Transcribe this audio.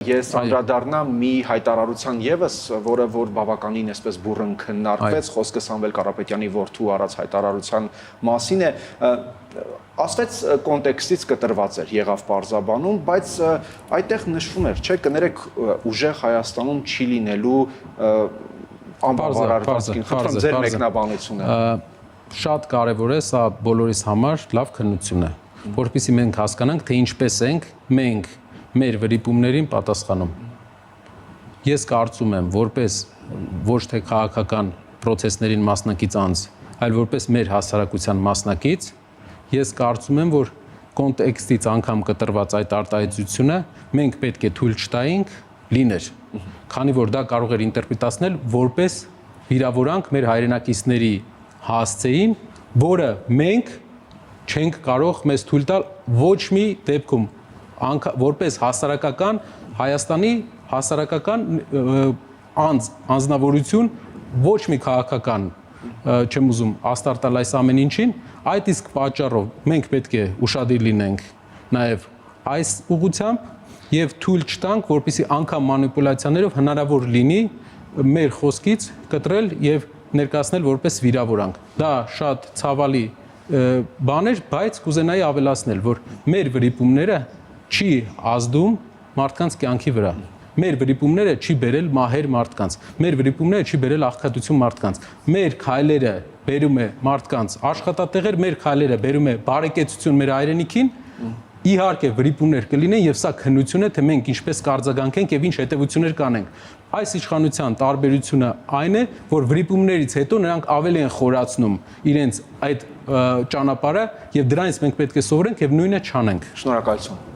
Ես անդրադառնամ մի հայտարարության եւս, որը որ բավականին այսպես բուրըն քննարկվեց, խոսքը Սամվել Կարապետյանի որդու արած հայտարարության մասին է, ասվեց կոնտեքստից կտրված էր, եղավ պարզաբանում, բայց այդտեղ նշվում էր, չէ, կներեք ուժեղ Հայաստանում չի լինելու անբավարարվածքին, խնդրում ձեր մեկնաբանությունը։ Շատ կարևոր է, սա բոլորիս համար լավ քննություն է, որովհետեւ մենք հասկանանք, թե ինչպես ենք մենք մեր վրիպումներին պատասխանում։ Ես կարծում եմ, որպես ոչ թե քաղաքական process-ներին մասնակից անձ, այլ որպես մեր հասարակության մասնակից, ես կարծում եմ, որ կոնտեքստից անգամ կտրված այդ արտահայտությունը մենք պետք է թույլ չտայինք լիներ, քանի որ դա կարող էր ինտերպրետացնել որպես վիրավորանք մեր հայրենակիցների հասցեին, որը մենք չենք կարող մեզ թույլ տալ ոչ մի դեպքում որպես հասարակական Հայաստանի հասարակական անձնավորություն ոչ մի քաղաքական չեմ ուզում աստարտալ այս ամեն ինչին, այդ իսկ պատճառով մենք պետք է ուշադիր լինենք նաև այս ուղղությամբ եւ թույլ չտանք, որպեսզի անգամ մանիպուլյացիաներով հնարավոր լինի մեր խոսքից կտրել եւ ներկայացնել որպես վիրավորանք։ Դա շատ ցավալի բան էր, բայց կուզենայի ավելացնել, որ մեր վրիպումները չի ազդում մարդկանց կյանքի վրա։ Մեր վրիպումները չի բերել մահեր մարդկանց, մեր վրիպումները չի բերել աղքատություն մարդկանց։ Մեր քայլերը բերում է մարդկանց աշխատատեղեր, մեր քայլերը բերում է բարեկեցություն մեր հայրենիքին։ Իհարկե վրիպումներ կլինեն եւ սա քննություն է, թե մենք ինչպես կարձագանքենք եւ ինչ հետեւություններ կանենք։ Այս իշխանության տարբերությունը այն է, որ վրիպումներից հետո նրանք ավելի են խորացնում իրենց այդ ճանապարհը եւ դրանից մենք պետք է սովորենք եւ նույնը չանենք։ Շնորհակալություն։